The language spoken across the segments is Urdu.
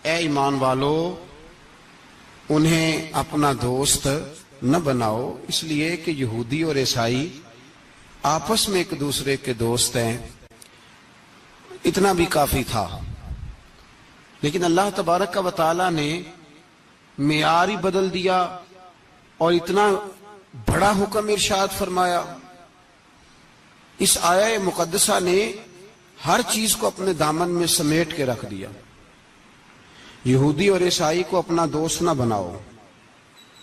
اے ایمان والو انہیں اپنا دوست نہ بناؤ، اس لیے کہ یہودی اور عیسائی آپس میں ایک دوسرے کے دوست ہیں، اتنا بھی کافی تھا۔ لیکن اللہ تبارک و تعالی نے معیار ہی بدل دیا اور اتنا بڑا حکم ارشاد فرمایا۔ اس آیہ مقدسہ نے ہر چیز کو اپنے دامن میں سمیٹ کے رکھ دیا۔ یہودی اور عیسائی کو اپنا دوست نہ بناؤ،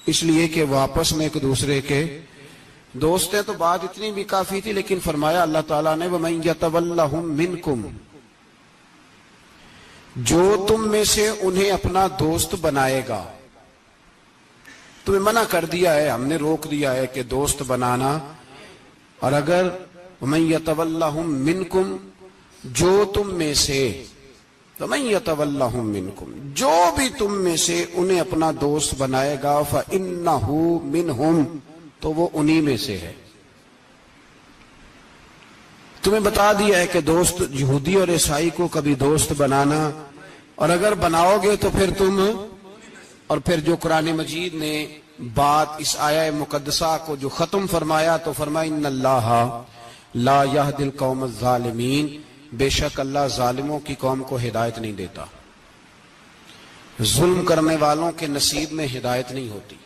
اس لیے کہ وہ آپس میں ایک دوسرے کے دوست ہیں۔ تو بات اتنی بھی کافی تھی، لیکن فرمایا اللہ تعالیٰ نے وَمَن يَتَوَلَّهُم مِّنكُمْ، جو تم میں سے انہیں اپنا دوست بنائے گا۔ تمہیں منع کر دیا ہے، ہم نے روک دیا ہے کہ دوست بنانا، اور اگر وَمَن يَتَوَلَّهُم مِّنكُمْ، جو تم میں سے، وَمَن يَتَوَلَّهُم مِّنكُمْ، جو بھی تم میں سے انہیں اپنا دوست بنائے گا فَإِنَّهُ مِنْهُمْ، تو وہ انہی میں سے ہے۔ تمہیں بتا دیا ہے کہ دوست یہودی اور عیسائی کو کبھی دوست بنانا، اور اگر بناؤ گے تو پھر تم، اور پھر جو قرآن مجید نے بات اس آیہ مقدسہ کو جو ختم فرمایا تو فرمایا ان اللہ لا یہدی القوم الظالمین، بے شک اللہ ظالموں کی قوم کو ہدایت نہیں دیتا۔ ظلم کرنے والوں کے نصیب میں ہدایت نہیں ہوتی،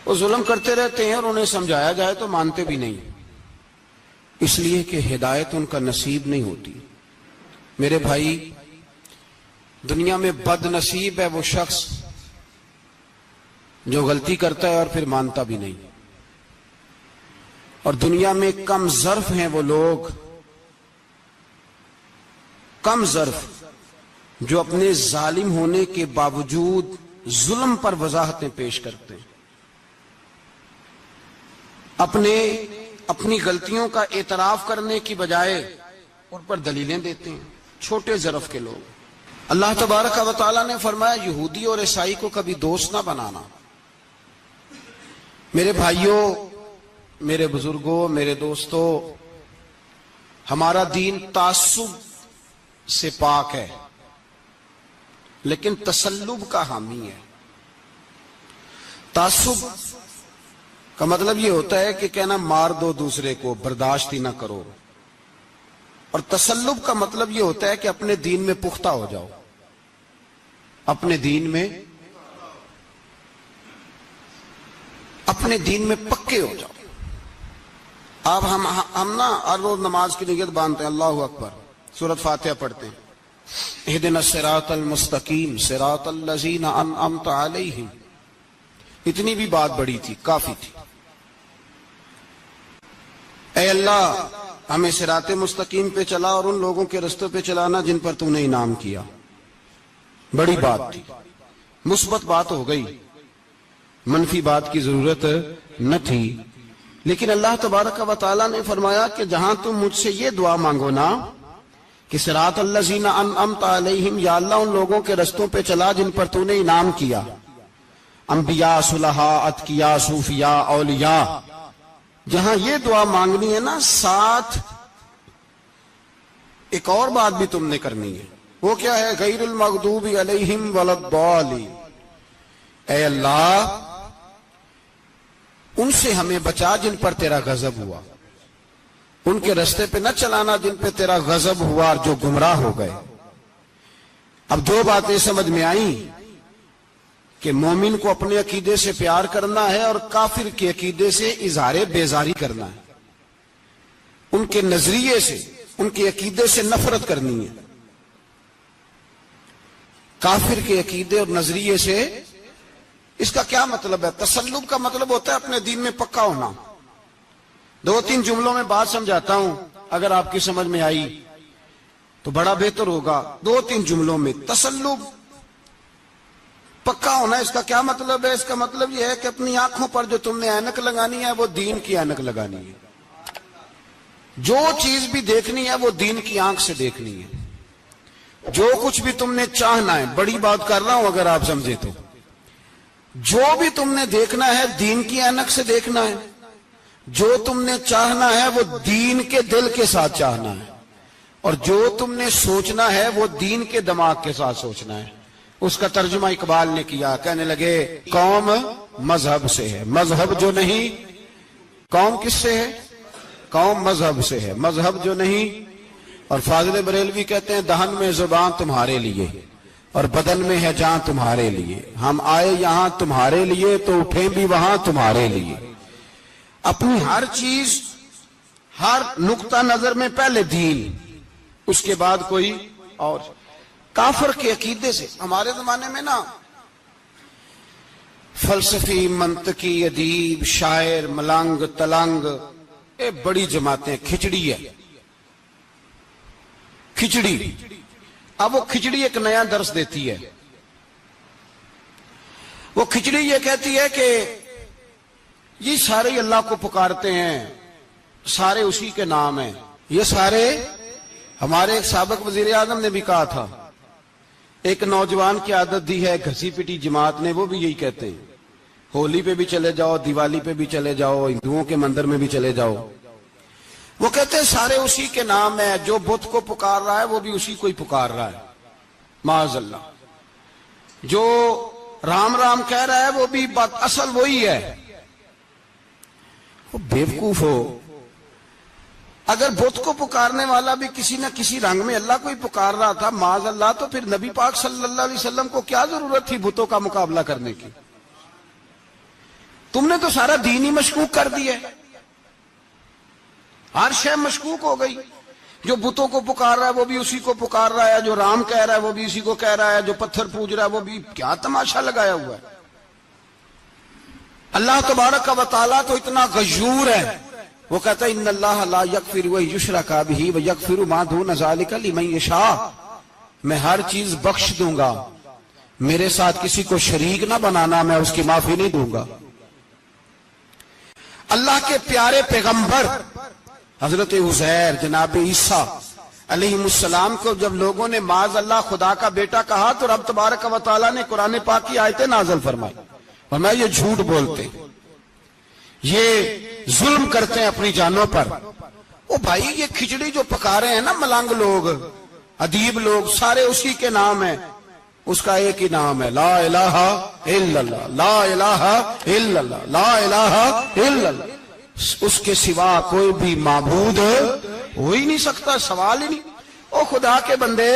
وہ ظلم کرتے رہتے ہیں اور انہیں سمجھایا جائے تو مانتے بھی نہیں، اس لیے کہ ہدایت ان کا نصیب نہیں ہوتی۔ میرے بھائی، دنیا میں بد نصیب ہے وہ شخص جو غلطی کرتا ہے اور پھر مانتا بھی نہیں، اور دنیا میں کم ظرف ہیں وہ لوگ، کم ظرف جو اپنے ظالم ہونے کے باوجود ظلم پر وضاحتیں پیش کرتے ہیں، اپنی غلطیوں کا اعتراف کرنے کی بجائے ان پر دلیلیں دیتے ہیں، چھوٹے ظرف کے لوگ۔ اللہ تبارک و تعالیٰ نے فرمایا یہودی اور عیسائی کو کبھی دوست نہ بنانا۔ میرے بھائیوں، میرے بزرگوں، میرے دوستوں، ہمارا دین تعصب سے پاک ہے لیکن تسلب کا حامی ہے۔ تعصب کا مطلب یہ ہوتا ہے کہ کہنا مار دو دوسرے کو، برداشت ہی نہ کرو، اور تسلب کا مطلب یہ ہوتا ہے کہ اپنے دین میں پختہ ہو جاؤ، اپنے دین میں پکے ہو جاؤ۔ اب ہم نا ہر روز نماز کی نیت باندھتے ہیں، اللہ اکبر، سورۃ فاتحہ پڑھتے ہیں، اہدنا الصراط المستقیم صراط الذین انعمت علیہم، اتنی بھی بات بڑی تھی، کافی تھی۔ اے اللہ ہمیں صراط مستقیم پہ چلا اور ان لوگوں کے رستوں پہ چلانا جن پر تو نے انعام کیا، بڑی بات تھی، مثبت بات ہو گئی، منفی بات کی ضرورت نہ تھی۔ لیکن اللہ تبارک و تعالیٰ نے فرمایا کہ جہاں تم مجھ سے یہ دعا مانگو نا کہ صراط الذین انعمت علیہم، یا اللہ ان لوگوں کے رستوں پہ چلا جن پر تو نے انعام کیا، انبیاء، صلحاء، اتقیاء، صوفیاء، اولیاء، جہاں یہ دعا مانگنی ہے نا، ساتھ ایک اور بات بھی تم نے کرنی ہے۔ وہ کیا ہے؟ غیر المغضوب علیہم ولا الضالین، اے اللہ ان سے ہمیں بچا جن پر تیرا غضب ہوا، ان کے رستے پہ نہ چلانا جن پہ تیرا غضب ہوا اور جو گمراہ ہو گئے۔ اب دو باتیں سمجھ میں آئیں کہ مومن کو اپنے عقیدے سے پیار کرنا ہے اور کافر کے عقیدے سے اظہار بیزاری کرنا ہے، ان کے نظریے سے، ان کے عقیدے سے نفرت کرنی ہے۔ کافر کے عقیدے اور نظریے سے، اس کا کیا مطلب ہے؟ تسلب کا مطلب ہوتا ہے اپنے دین میں پکا ہونا۔ دو تین جملوں میں بات سمجھاتا ہوں، اگر آپ کی سمجھ میں آئی تو بڑا بہتر ہوگا۔ دو تین جملوں میں، تسلب، پکا ہونا، اس کا کیا مطلب ہے؟ اس کا مطلب یہ ہے کہ اپنی آنکھوں پر جو تم نے اینک لگانی ہے وہ دین کی اینک لگانی ہے، جو چیز بھی دیکھنی ہے وہ دین کی آنکھ سے دیکھنی ہے، جو کچھ بھی تم نے چاہنا ہے، بڑی بات کر رہا ہوں اگر آپ سمجھے تو، جو بھی تم نے دیکھنا ہے دین کی اینک سے دیکھنا ہے، جو تم نے چاہنا ہے وہ دین کے دل کے ساتھ چاہنا ہے، اور جو تم نے سوچنا ہے وہ دین کے دماغ کے ساتھ سوچنا ہے. اس کا ترجمہ اقبال نے کیا, کہنے لگے قوم مذہب سے ہے, مذہب جو نہیں. قوم کس سے ہے؟ قوم مذہب سے ہے, مذہب جو نہیں. اور فاضل بریلوی کہتے ہیں دہن میں زبان تمہارے لیے اور بدن میں ہے جان تمہارے لیے. ہم آئے یہاں تمہارے لیے تو اٹھیں بھی وہاں تمہارے لیے. اپنی ہر چیز, ہر نقطہ نظر میں پہلے دین, اس کے بعد کوئی اور. کافر کے عقیدے سے ہمارے زمانے میں نا فلسفی, منطقی, ادیب, شاعر, ملنگ, تلنگ, یہ بڑی جماعتیں. کھچڑی ہے, کھچڑی. اب وہ کھچڑی ایک نیا درس دیتی ہے. وہ کھچڑی یہ کہتی ہے کہ یہ سارے اللہ کو پکارتے ہیں, سارے اسی کے نام ہیں. یہ سارے, ہمارے ایک سابق وزیر اعظم نے بھی کہا تھا, ایک نوجوان کی عادت دی ہے گھسی پٹی جماعت نے, وہ بھی یہی کہتے ہیں. ہولی پہ بھی چلے جاؤ, دیوالی پہ بھی چلے جاؤ, ہندوؤں کے مندر میں بھی چلے جاؤ. وہ کہتے ہیں سارے اسی کے نام ہیں, جو بت کو پکار رہا ہے وہ بھی اسی کو ہی پکار رہا ہے معاذ اللہ. جو رام رام کہہ رہا ہے وہ بھی بات اصل وہی ہے. وہ بیوقوف ہو, اگر بت کو پکارنے والا بھی کسی نہ کسی رنگ میں اللہ کو ہی پکار رہا تھا معاذ اللہ, تو پھر نبی پاک صلی اللہ علیہ وسلم کو کیا ضرورت تھی بتوں کا مقابلہ کرنے کی؟ تم نے تو سارا دین ہی مشکوک کر دیا. ہر شے مشکوک ہو گئی. جو بتوں کو پکار رہا ہے وہ بھی اسی کو پکار رہا ہے, جو رام کہہ رہا ہے وہ بھی اسی کو کہہ رہا ہے, جو پتھر پوج رہا ہے وہ بھی. کیا تماشا لگایا ہوا ہے. اللہ تبارک و تعالیٰ تو اتنا غیور ہے, وہ کہتا ہے ان اللہ لا یغفر ان یشرک بہ ویغفر ما دون ذلک لمن یشاء. میں ہر چیز بخش دوں گا, میرے ساتھ کسی کو شریک نہ بنانا, میں اس کی معافی نہیں دوں گا. اللہ کے پیارے پیغمبر حضرت عزیر, جناب عیسیٰ علیہ السلام کو جب لوگوں نے معاذ اللہ خدا کا بیٹا کہا تو رب تبارک و تعالیٰ نے قرآن پاک کی آیتیں نازل فرمائی. فرمایا یہ جھوٹ بولتے, یہ ظلم کرتے ہیں اپنی جانوں پر. او بھائی یہ کھچڑی جو پکا رہے ہیں نا ملنگ لوگ, ادیب لوگ, سارے اسی کے نام ہیں. اس کا ایک ہی نام ہے لا الہ الا اللہ, لا الہ الا اللہ, لا الہ الا اللہ. اس کے سوا کوئی بھی معبود ہو ہی نہیں سکتا, سوال ہی نہیں. او خدا کے بندے,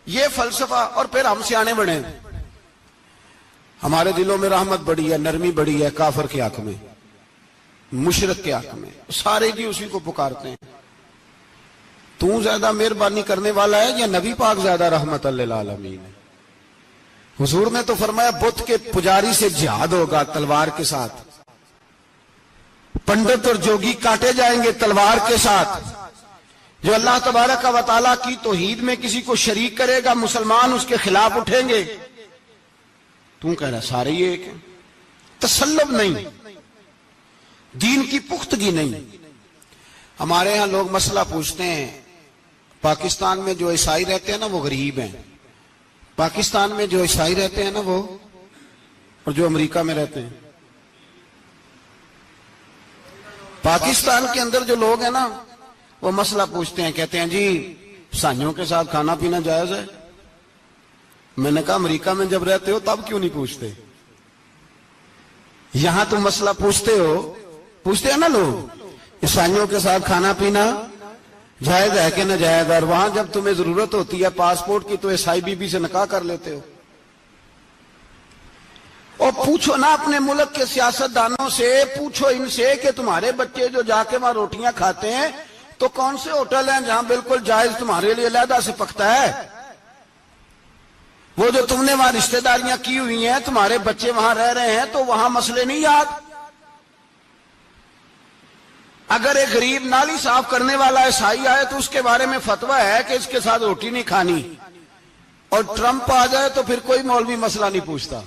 یہ فلسفہ. اور پھر ہم سیانے بڑے, ہمارے دلوں میں رحمت بڑی ہے, نرمی بڑی ہے کافر کے حق میں, مشرک کے حق میں. سارے بھی اسی کو پکارتے ہیں. تو زیادہ مہربانی کرنے والا ہے یا نبی پاک زیادہ رحمت للعالمین ہے؟ حضور نے تو فرمایا بت کے پجاری سے جہاد ہوگا تلوار کے ساتھ, پنڈت اور جوگی کاٹے جائیں گے تلوار کے ساتھ. جو اللہ تبارک و تعالیٰ کی توحید میں کسی کو شریک کرے گا مسلمان اس کے خلاف اٹھیں گے. تو کہہ رہا سارے یہ ایک ہیں. تسلب نہیں, دین کی پختگی نہیں. ہمارے ہاں لوگ مسئلہ پوچھتے ہیں, پاکستان میں جو عیسائی رہتے ہیں نا وہ غریب ہیں, پاکستان میں جو عیسائی رہتے ہیں نا وہ, اور جو امریکہ میں رہتے ہیں. پاکستان کے اندر جو لوگ ہیں نا وہ مسئلہ پوچھتے ہیں, کہتے ہیں جی عیسائیوں کے ساتھ کھانا پینا جائز ہے. میں نے کہا امریکہ میں جب رہتے ہو تب کیوں نہیں پوچھتے؟ یہاں تم مسئلہ پوچھتے ہو, پوچھتے ہیں نا لوگ عیسائیوں کے ساتھ کھانا پینا جائز ہے کہ ناجائز, اور وہاں جب تمہیں ضرورت ہوتی ہے پاسپورٹ کی تو عیسائی بی بی سے نکاح کر لیتے ہو. اور پوچھو نا اپنے ملک کے سیاستدانوں سے, پوچھو ان سے کہ تمہارے بچے جو جا کے وہاں روٹیاں کھاتے ہیں تو کون سے ہوٹل ہیں جہاں بالکل جائز تمہارے لیے علیحدہ سے پکتا ہے؟ وہ جو تم نے وہاں رشتہ داریاں کی ہوئی ہیں, تمہارے بچے وہاں رہ رہے ہیں تو وہاں مسئلے نہیں یاد. اگر ایک غریب نالی صاف کرنے والا عیسائی آئے تو اس کے بارے میں فتویٰ ہے کہ اس کے ساتھ روٹی نہیں کھانی, اور ٹرمپ آ جائے تو پھر کوئی مولوی مسئلہ نہیں پوچھتا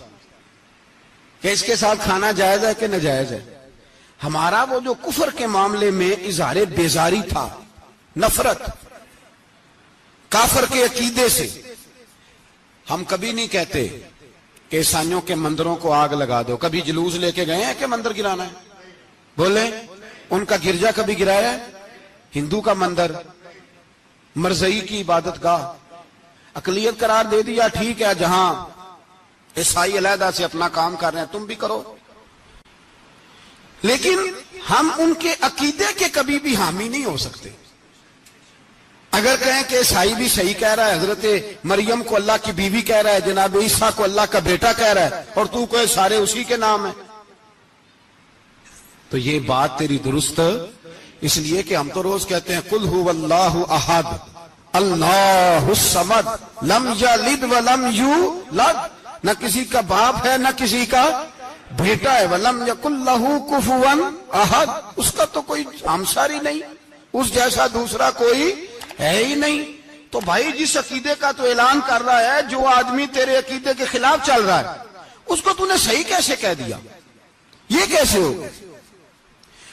کہ اس کے ساتھ کھانا جائز ہے کہ ناجائز ہے. ہمارا وہ جو کفر کے معاملے میں اظہار بیزاری تھا, نفرت کافر کے عقیدے سے, ہم کبھی نہیں کہتے کہ عیسائیوں کے مندروں کو آگ لگا دو. کبھی جلوس لے کے گئے ہیں کہ مندر گرانا ہے؟ بولے ان کا گرجا کبھی گرایا ہے؟ ہندو کا مندر مرزئی کی عبادت گاہ اقلیت قرار دے دیا، ٹھیک ہے، جہاں عیسائی علیحدہ سے اپنا کام کر رہے ہیں تم بھی کرو، لیکن ہم ان کے عقیدے کے کبھی بھی حامی نہیں ہو سکتے۔ اگر کہیں کہ عیسائی بھی صحیح کہہ رہا ہے، حضرت مریم کو اللہ کی بیوی کہہ رہا ہے، جناب عیسیٰ کو اللہ کا بیٹا کہہ رہا ہے، اور تو کوئی سارے اسی کے نام ہیں، تو یہ بات تیری درست، اس لیے کہ ہم تو روز کہتے ہیں قل هو اللہ احد اللہ الصمد لم یلد ولم یولد، نہ کسی کا باپ ہے نہ کسی کا بیٹا ہے، ولم یکن لہ کفوا احد، اس کا تو کوئی ہمسر ہی نہیں، اس جیسا دوسرا کوئی ہے ہی نہیں۔ تو بھائی جس عقیدے کا تو اعلان کر رہا ہے، جو آدمی تیرے عقیدے کے خلاف چل رہا ہے، اس کو تو نے صحیح کیسے کہہ دیا؟ یہ کیسے ہو؟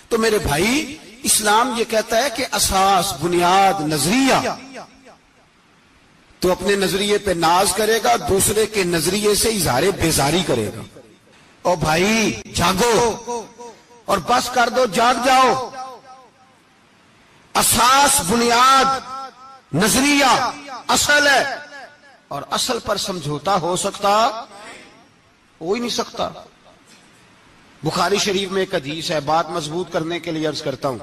تو میرے بھائی اسلام یہ کہتا ہے کہ اساس، بنیاد، نظریہ، تو اپنے نظریے پہ ناز کرے گا، دوسرے کے نظریے سے اظہار بیزاری کرے گا۔ اور بھائی جاگو اور بس کر دو، جاگ جاؤ۔ اساس، بنیاد، نظریہ اصل ہے، اور اصل پر سمجھوتا ہو سکتا؟ ہو ہی نہیں سکتا۔ بخاری شریف میں ایک حدیث ہے، بات مضبوط کرنے کے لیے عرض کرتا ہوں۔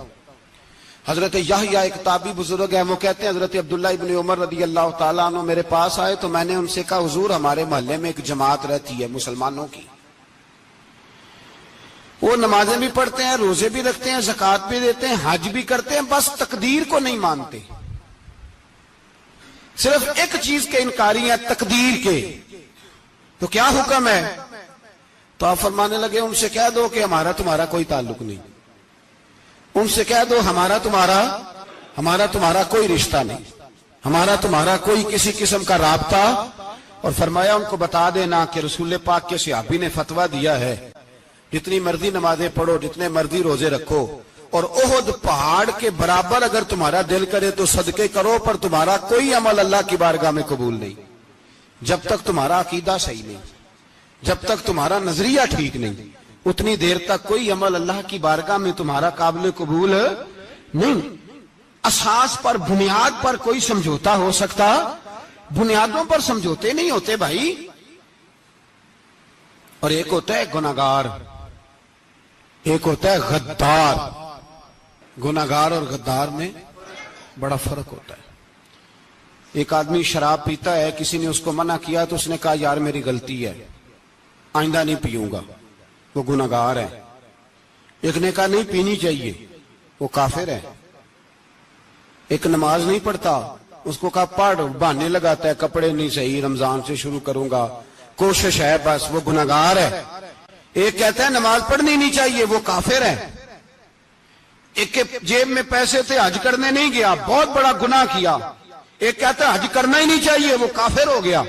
حضرت یحییٰ ایک تابعی بزرگ ہے، وہ کہتے ہیں حضرت عبداللہ ابن عمر رضی اللہ تعالیٰ عنہ میرے پاس آئے تو میں نے ان سے کہا حضور ہمارے محلے میں ایک جماعت رہتی ہے مسلمانوں کی، وہ نمازیں بھی پڑھتے ہیں، روزے بھی رکھتے ہیں، زکوٰۃ بھی دیتے ہیں، حج بھی کرتے ہیں، بس تقدیر کو نہیں مانتے، صرف ایک چیز کے انکاری ہیں، تقدیر کے۔ تو کیا حکم ہے؟ تو آپ فرمانے لگے ان سے کہہ دو کہ ہمارا تمہارا کوئی تعلق نہیں، ان سے کہہ دو ہمارا تمہارا کوئی رشتہ نہیں، ہمارا تمہارا کوئی کسی قسم کا رابطہ۔ اور فرمایا ان کو بتا دینا کہ رسول پاک کے صحابی نے فتویٰ دیا ہے جتنی مرضی نمازیں پڑھو، جتنے مرضی روزے رکھو، اور احد پہاڑ کے برابر اگر تمہارا دل کرے تو صدقے کرو، پر تمہارا کوئی عمل اللہ کی بارگاہ میں قبول نہیں جب تک تمہارا عقیدہ صحیح نہیں، جب تک تمہارا نظریہ ٹھیک نہیں، اتنی دیر تک کوئی عمل اللہ کی بارگاہ میں تمہارا قابل قبول نہیں۔ اساس پر، بنیاد پر کوئی سمجھوتا ہو سکتا؟ بنیادوں پر سمجھوتے نہیں ہوتے بھائی۔ اور ایک ہوتا ہے گناہگار، ایک ہوتا ہے غدار۔ گناہگار اور غدار میں بڑا فرق ہوتا ہے۔ ایک آدمی شراب پیتا ہے، کسی نے اس کو منع کیا تو اس نے کہا یار میری غلطی ہے، آئندہ نہیں پیوں گا، وہ گناہگار ہے۔ ایک نے کہا نہیں پینی چاہیے، وہ کافر ہے۔ ایک نماز نہیں پڑھتا، اس کو کہا پڑھ، بہانے لگاتا ہے، کپڑے نہیں صحیح، رمضان سے شروع کروں گا، کوشش ہے بس، وہ گناہگار ہے۔ ایک کہتا ہے نماز پڑھنی نہیں چاہیے، وہ کافر ہے۔ ایک کے جیب میں پیسے تھے، حج کرنے نہیں گیا، بہت بڑا گناہ کیا۔ ایک کہتا ہے حج کرنا ہی نہیں چاہیے، وہ کافر ہو گیا۔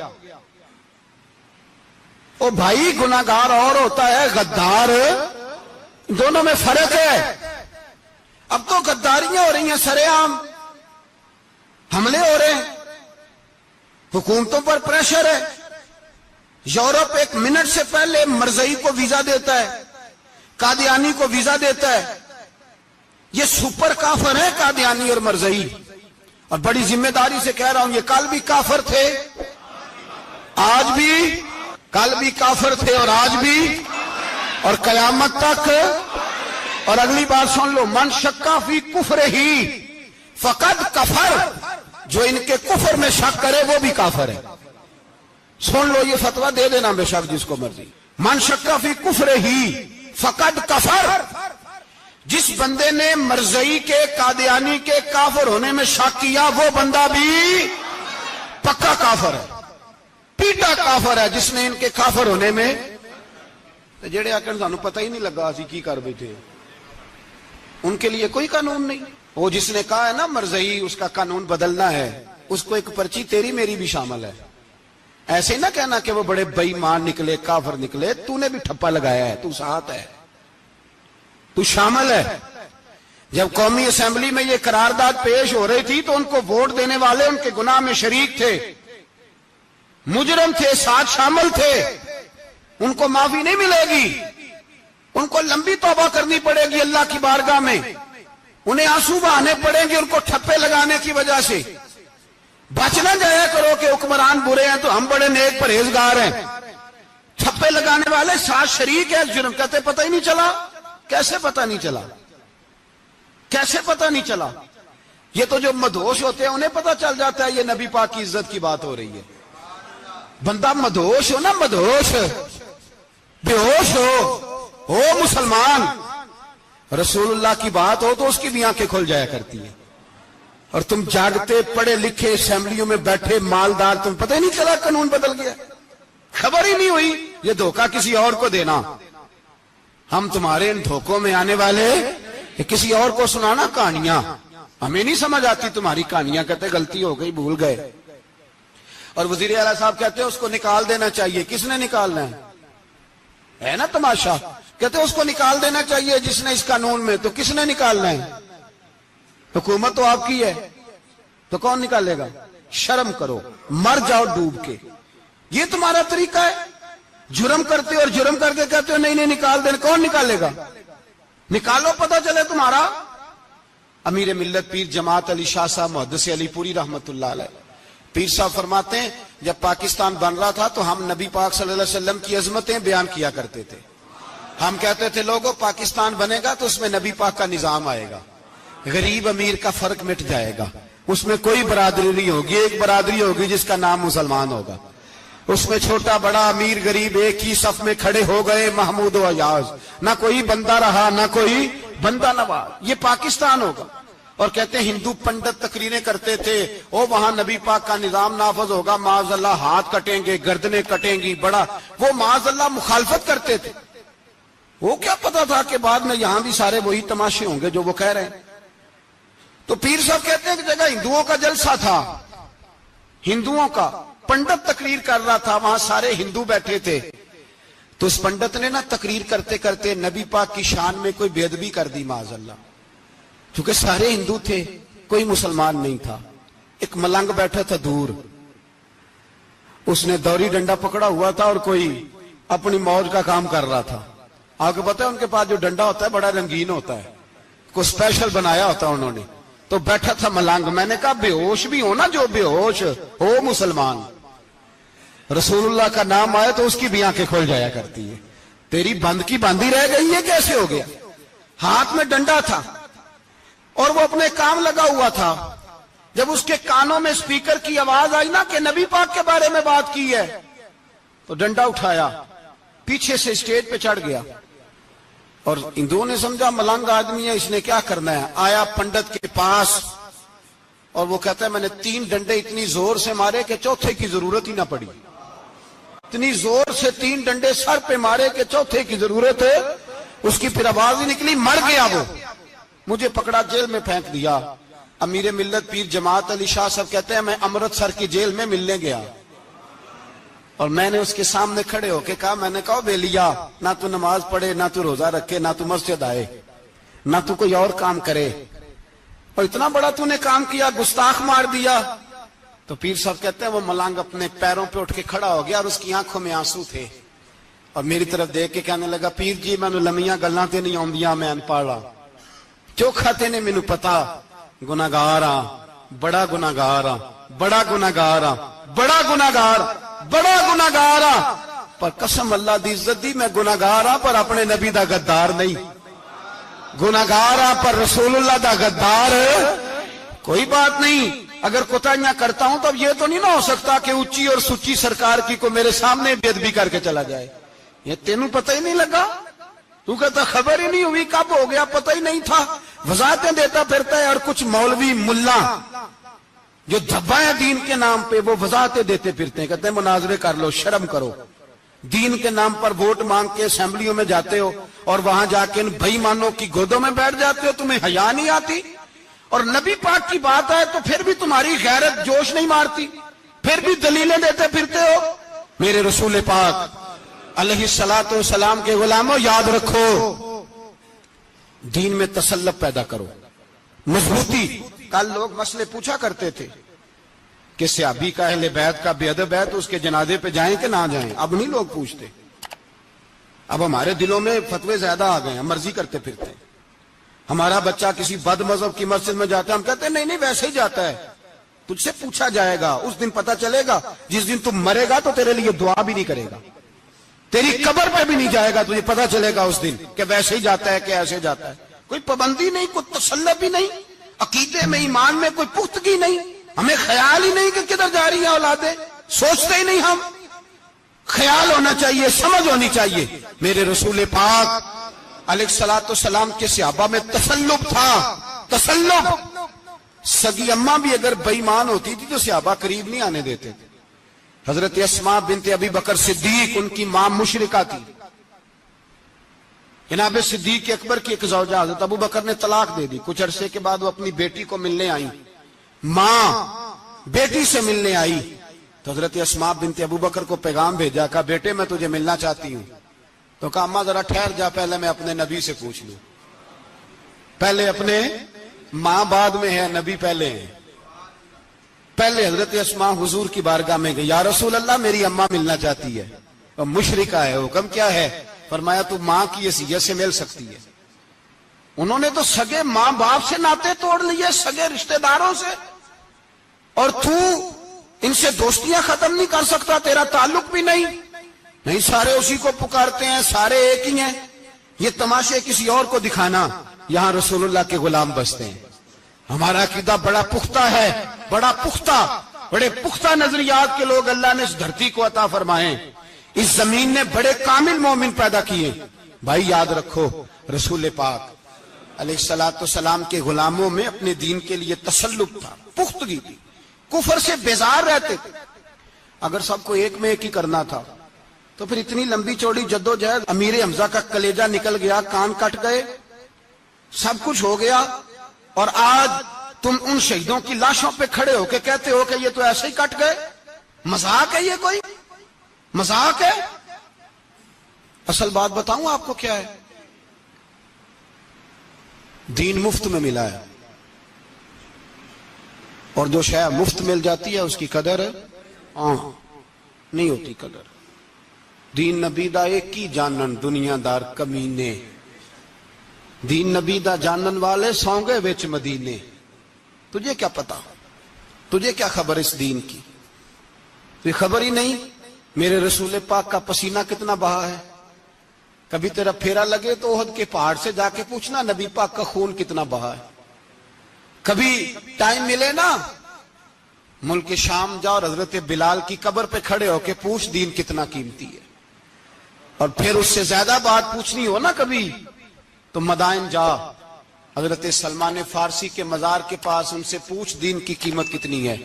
او بھائی گناہگار اور ہوتا ہے، غدار، دونوں میں فرق ہے۔ اب تو غداریاں ہو رہی ہیں، سرے عام حملے ہو رہے ہیں، حکومتوں پر پریشر ہے۔ یورپ ایک منٹ سے پہلے مرزئی کو ویزا دیتا ہے، قادیانی کو ویزا دیتا ہے۔ یہ سپر کافر ہے قادیانی اور مرزئی، اور بڑی ذمہ داری سے کہہ رہا ہوں، یہ کل بھی کافر تھے، آج بھی، کل بھی کافر تھے اور آج بھی، اور قیامت تک۔ اور اگلی بات سن لو، من شکا فی کفر ہی فقد کفر، جو ان کے کفر میں شک کرے وہ بھی کافر ہے۔ سن لو، یہ فتویٰ دے دینا بے شک جس کو مرضی۔ من شکا فی کفر ہی فقد کفر، جس بندے نے مرزئی کے، قادیانی کے کافر ہونے میں شک کیا، وہ بندہ بھی پکا کافر ہے، پیٹا کافر ہے، جس نے ان کے کافر ہونے میں۔ جڑے آکر سانو پتہ ہی نہیں لگا اسی کی کر بیٹھے، ان کے لیے کوئی قانون نہیں۔ وہ جس نے کہا ہے نا مرزئی اس کا قانون بدلنا ہے، اس کو ایک پرچی تیری میری بھی شامل ہے۔ ایسے نہ کہنا کہ وہ بڑے بے ایمان نکلے، کافر نکلے، تو نے بھی ٹھپا لگایا ہے، تو ساتھ ہے، تو شامل ہے۔ جب قومی اسمبلی میں یہ قرارداد پیش ہو رہی تھی تو ان کو ووٹ دینے والے ان کے گناہ میں شریک تھے، مجرم تھے، ساتھ شامل تھے، ان کو معافی نہیں ملے گی، ان کو لمبی توبہ کرنی پڑے گی اللہ کی بارگاہ میں، انہیں آنسو بہانے پڑیں گے ان کو ٹھپے لگانے کی وجہ سے۔ بچ نہ جایا کرو کہ حکمران برے ہیں تو ہم بڑے نیک پرہیزگار ہیں. چھپے لگانے والے ساتھ شریک ہے جرم. کہتے پتہ ہی نہیں چلا. کیسے پتہ نہیں چلا؟ کیسے پتہ نہیں چلا؟ یہ تو جو مدہوش ہوتے ہیں انہیں پتہ چل جاتا ہے یہ نبی پاک کی عزت کی بات ہو رہی ہے. بندہ مدہوش ہو نا، مدہوش بے ہوش ہو مسلمان، رسول اللہ کی بات ہو تو اس کی بھی آنکھیں کھل جایا کرتی ہیں. اور تم جاگتے پڑھے لکھے اسمبلیوں میں بیٹھے مالدار، تم پتہ ہی نہیں چلا قانون بدل گیا، خبر ہی نہیں ہوئی. یہ دھوکہ کسی اور کو دینا. ہم تمہارے ان دھوکوں میں آنے والے کہ کسی اور کو سنانا کہانیاں. ہمیں نہیں سمجھ آتی تمہاری کہانیاں. کہتے غلطی ہو گئی، بھول گئے. اور وزیر اعلیٰ صاحب کہتے ہیں اس کو نکال دینا چاہیے. کس نے نکالنا ہے نا تماشا. کہتے اس کو نکال دینا چاہیے جس نے اس قانون میں. تو کس نے نکالنا ہے؟ حکومت تو آپ کی ہے، تو کون نکالے گا؟ شرم کرو، مر جاؤ ڈوب کے. یہ تمہارا طریقہ ہے؟ جرم کرتے اور جرم کر کے کہتے ہو نہیں نہیں نکال دینا. کون نکالے گا؟ نکالو، پتہ چلے تمہارا. امیر ملت پیر جماعت علی شاہ صاحب محدث علی پوری رحمت اللہ علیہ، پیر صاحب فرماتے ہیں جب پاکستان بن رہا تھا تو ہم نبی پاک صلی اللہ علیہ وسلم کی عظمتیں بیان کیا کرتے تھے. ہم کہتے تھے لوگوں پاکستان بنے گا تو اس میں نبی پاک کا نظام آئے گا، غریب امیر کا فرق مٹ جائے گا، اس میں کوئی برادری نہیں ہوگی، ایک برادری ہوگی جس کا نام مسلمان ہوگا. اس میں چھوٹا بڑا امیر غریب ایک ہی صف میں کھڑے ہو گئے، محمود و ایاز، نہ کوئی بندہ رہا نہ کوئی بندہ نواز. یہ پاکستان ہوگا. اور کہتے ہیں ہندو پنڈت تقریریں کرتے تھے وہاں نبی پاک کا نظام نافذ ہوگا، معاذ اللہ ہاتھ کٹیں گے، گردنیں کٹیں گی، بڑا وہ معاذ اللہ مخالفت کرتے تھے. وہ کیا پتا تھا کہ بعد میں یہاں بھی سارے وہی تماشے ہوں گے جو وہ کہہ رہے ہیں. تو پیر صاحب کہتے ہیں کہ جگہ ہندوؤں کا جلسہ تھا، ہندوؤں کا پنڈت تقریر کر رہا تھا، وہاں سارے ہندو بیٹھے تھے. تو اس پنڈت نے نا تقریر کرتے کرتے نبی پاک کی شان میں کوئی بے ادبی کر دی معاذ اللہ. چونکہ سارے ہندو تھے، کوئی مسلمان نہیں تھا. ایک ملنگ بیٹھا تھا دور، اس نے دوری ڈنڈا پکڑا ہوا تھا اور کوئی اپنی موج کا کام کر رہا تھا. آپ کو پتا ہے ان کے پاس جو ڈنڈا ہوتا ہے بڑا رنگین ہوتا ہے، کوئی اسپیشل بنایا ہوتا ہے انہوں نے. تو بیٹھا تھا ملنگ. میں نے کہا بے ہوش بھی ہو نا، جو بے ہوش ہو مسلمان، رسول اللہ کا نام آئے تو اس کی بھی آنکھیں کھول جایا کرتی ہے. تیری بند کی باندھی رہ گئی ہے، کیسے ہو گیا؟ ہاتھ میں ڈنڈا تھا اور وہ اپنے کام لگا ہوا تھا. جب اس کے کانوں میں سپیکر کی آواز آئی نا کہ نبی پاک کے بارے میں بات کی ہے، تو ڈنڈا اٹھایا، پیچھے سے اسٹیج پہ چڑھ گیا. اور ہندوؤں نے سمجھا ملنگ آدمی ہے، اس نے کیا کرنا ہے. آیا پنڈت کے پاس اور وہ کہتا ہے میں نے 3 ڈنڈے اتنی زور سے مارے کہ چوتھے کی ضرورت ہی نہ پڑی. اتنی زور سے 3 ڈنڈے سر پہ مارے کہ چوتھے کی ضرورت ہے اس کی پھر آواز ہی نکلی. مر گیا وہ. مجھے پکڑا، جیل میں پھینک دیا. امیر ملت پیر جماعت علی شاہ صاحب کہتے ہیں میں امرتسر کی جیل میں ملنے گیا اور میں نے اس کے سامنے کھڑے ہو کے کہا، میں نے کہا بیلیا، نہ تو نماز پڑھے، نہ تو روزہ رکھے، نہ تو مسجد آئے، نہ تو کوئی اور کام کرے، اور اتنا بڑا تو نے کام کیا، گستاخ مار دیا. تو پیر صاحب کہتے ہیں وہ ملنگ اپنے پیروں پہ اٹھ کے کھڑا ہو گیا اور اس کی آنکھوں میں آنسو تھے اور میری طرف دیکھ کے کہنے لگا پیر جی میں نے لمیاں گلاں تے نہیں آندیاں، میں ان پڑھا چوکھا تے نے مینوں پتا گناہگار ہاں، بڑا گناہگار ہاں، بڑا گناہگار ہاں، بڑا گناہگار، بڑا گناہگار ہاں، پر قسم اللہ دی عزت دی میں گناہگار ہاں پر اپنے نبی دا غدار نہیں، گناہگار ہاں پر رسول اللہ دا غدار. کوئی بات نہیں، اگر کوتاہیاں کرتا ہوں تو اب یہ تو نہیں نہ ہو سکتا کہ اونچی اور سچی سرکار کی کو میرے سامنے بے ادبی کر کے چلا جائے. یہ تینوں پتہ ہی نہیں لگا، تو کہتا خبر ہی نہیں ہوئی، کب ہو گیا پتہ ہی نہیں تھا. وضاحتیں دیتا پھرتا ہے. اور کچھ مولوی ملا جو دھبا ہے دین کے نام پہ وہ وضاحتیں دیتے پھرتے ہیں، کہتے ہیں مناظرے کر لو، شرم کرو. دین کے نام پر ووٹ مانگ کے اسمبلیوں میں جاتے ہو اور وہاں جا کے ان بے ایمانوں کی گودوں میں بیٹھ جاتے ہو، تمہیں حیا نہیں آتی. اور نبی پاک کی بات آئے تو پھر بھی تمہاری غیرت جوش نہیں مارتی، پھر بھی دلیلیں دیتے پھرتے ہو. میرے رسول پاک علیہ الصلوۃ والسلام کے غلاموں یاد رکھو، دین میں تسلط پیدا کرو، مضبوطی. کل لوگ مسئلے پوچھا کرتے تھے کہ صحابی کا اہل بیت کا بے ادب ہے تو اس کے جنازے پہ جائیں کہ نہ جائیں. اب نہیں لوگ پوچھتے، اب ہمارے دلوں میں فتوے زیادہ آ گئے ہیں، مرضی کرتے پھرتے ہیں. ہمارا بچہ کسی بد مذہب کی مسجد میں جاتا ہے ہم کہتے ہیں نہیں نہیں ویسے ہی جاتا ہے. تجھ سے پوچھا جائے گا. اس دن پتا چلے گا. جس دن تم مرے گا تو تیرے لیے دعا بھی نہیں کرے گا, تیری قبر پہ بھی نہیں جائے گا. تجھے پتا چلے گا اس دن کہ ویسے ہی جاتا ہے کہ ایسے جاتا ہے. کوئی پابندی نہیں, کوئی تسلط بھی نہیں, عقیدے میں ایمان میں کوئی پختگی نہیں. ہمیں خیال ہی نہیں کہ کدھر جا رہی ہیں اولادیں, سوچتے ہی نہیں ہم. خیال ہونا چاہیے, سمجھ ہونی چاہیے. میرے رسول پاک علیہ الصلوۃ والسلام کے صحابہ میں تسلط تھا, تسلط. سگی اماں بھی اگر بے ایمان ہوتی تھی تو صحابہ قریب نہیں آنے دیتے تھے. حضرت اسماء بنت ابی بکر صدیق, ان کی ماں مشرکہ تھی. جناب صدیق اکبر کی ایک زوجہ حضرت ابو بکر نے طلاق دے دی. کچھ عرصے کے بعد وہ اپنی بیٹی کو ملنے آئی, ماں بیٹی سے ملنے آئی تو حضرت اسماء بنت ابو بکر کو پیغام بھیجا, کہا بیٹے میں تجھے ملنا چاہتی ہوں. تو کہا اماں ذرا ٹھہر جا, پہلے میں اپنے نبی سے پوچھ لوں. پہلے اپنے, ماں بعد میں ہے, نبی پہلے ہیں. پہلے حضرت اسماء حضور کی بارگاہ میں گئی, یا رسول اللہ میری اماں ملنا چاہتی ہے. اور مشرکہ ہے, حکم کیا ہے؟ فرمایا تو ماں کی حیثیت سے مل سکتی ہے. انہوں نے تو سگے ماں باپ سے ناطے توڑ لیے, سگے رشتہ داروں سے, اور تو ان سے دوستیاں ختم نہیں کر سکتا, تیرا تعلق بھی نہیں. نہیں, سارے اسی کو پکارتے ہیں, سارے ایک ہی ہیں. یہ تماشے کسی اور کو دکھانا, یہاں رسول اللہ کے غلام بستے ہیں. ہمارا عقیدہ بڑا پختہ ہے, بڑا پختہ, بڑے پختہ نظریات کے لوگ اللہ نے اس دھرتی کو عطا فرمائے. اس زمین نے بڑے کامل مومن پیدا کیے. بھائی یاد رکھو, رسول پاک علیہ الصلوۃ والسلام کے غلاموں میں اپنے دین کے لیے تسلط تھا, پختگی تھی, کفر سے بیزار رہتے تھے. اگر سب کو ایک میں ایک ہی کرنا تھا تو پھر اتنی لمبی چوڑی جدوجہد, امیر حمزہ کا کلیجہ نکل گیا, کان کٹ گئے, سب کچھ ہو گیا, اور آج تم ان شہیدوں کی لاشوں پہ کھڑے ہو کے کہتے ہو کہ یہ تو ایسے ہی کٹ گئے. مذاق ہے یہ, کوئی مذاق ہے؟ اصل بات بتاؤں آپ کو کیا ہے؟ دین مفت میں ملا ہے, اور جو شے مفت مل جاتی ہے اس کی قدر نہیں ہوتی. قدر دین نبی دا ایک ہی جانن دنیا دار کمینے, دین نبی دا جانن والے سونگے وچ مدینے. تجھے کیا پتا, تجھے کیا خبر اس دین کی؟ تجھے خبر ہی نہیں میرے رسول پاک کا پسینہ کتنا بہا ہے. کبھی تیرا پھیرا لگے تو احد کے پہاڑ سے جا کے پوچھنا نبی پاک کا خون کتنا بہا ہے. کبھی ٹائم ملے نا, ملک شام جا اور حضرت بلال کی قبر پہ کھڑے ہو کے پوچھ دین کتنا قیمتی ہے. اور پھر اس سے زیادہ بات پوچھنی ہو نا کبھی تو مدائن جا, حضرت سلمان فارسی کے مزار کے پاس ان سے پوچھ دین کی قیمت کتنی ہے.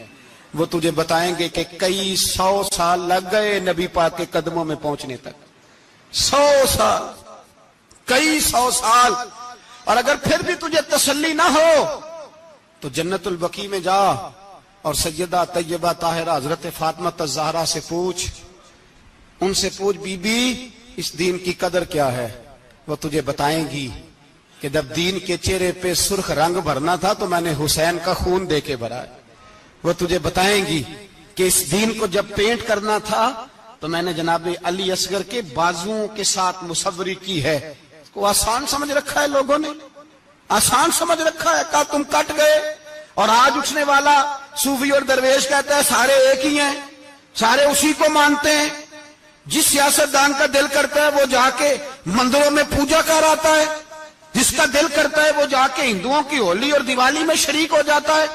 وہ تجھے بتائیں گے کہ کئی 100 سال لگ گئے نبی پاک کے قدموں میں پہنچنے تک. 100 سال, کئی 100 سال. اور اگر پھر بھی تجھے تسلی نہ ہو تو جنت البقیع میں جا اور سیدہ طیبہ طاہرہ حضرت فاطمہ الزہرا سے پوچھ. ان سے پوچھ بی بی اس دین کی قدر کیا ہے. وہ تجھے بتائیں گی کہ جب دین کے چہرے پہ سرخ رنگ بھرنا تھا تو میں نے حسین کا خون دے کے بھرا ہے. وہ تجھے بتائیں گی کہ اس دین کو جب پینٹ کرنا تھا تو میں نے جناب علی اصغر کے بازوؤں کے ساتھ مصوری کی ہے. اس کو آسان سمجھ رکھا ہے لوگوں نے, آسان سمجھ رکھا ہے. کہا تم کٹ گئے. اور آج اٹھنے والا صوفی اور درویش کہتا ہے سارے ایک ہی ہیں, سارے اسی کو مانتے ہیں. جس سیاستدان کا دل کرتا ہے وہ جا کے مندروں میں پوجا کر آتا ہے, جس کا دل کرتا ہے وہ جا کے ہندوؤں کی ہولی اور دیوالی میں شریک ہو جاتا ہے.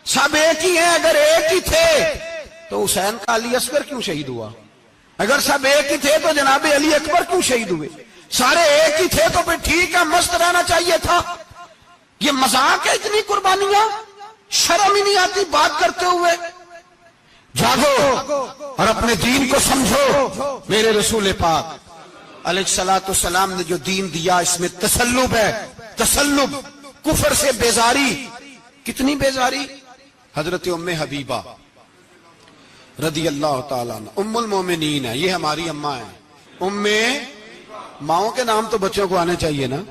سب ایک ہی ہیں. اگر ایک ہی تھے تو حسین کا علی اصغر کیوں شہید ہوا؟ اگر سب ایک ہی تھے تو جناب علی اکبر کیوں شہید ہوئے؟ سارے ایک ہی تھے تو پھر ٹھیک ہے, مست رہنا چاہیے تھا. یہ مذاق ہے اتنی قربانیاں؟ شرم ہی نہیں آتی بات کرتے ہوئے؟ جاگو اور اپنے دین کو سمجھو. میرے رسول پاک علیہ الصلوۃ والسلام نے جو دین دیا اس میں تسلب ہے, تسلب, کفر سے بیزاری. کتنی بیزاری؟ حضرت ام حبیبہ رضی اللہ تعالیٰ عنہ ام المومنین ہے, یہ ہماری اماں ہیں. ام, ماؤں کے نام تو بچوں کو آنے چاہیے نا.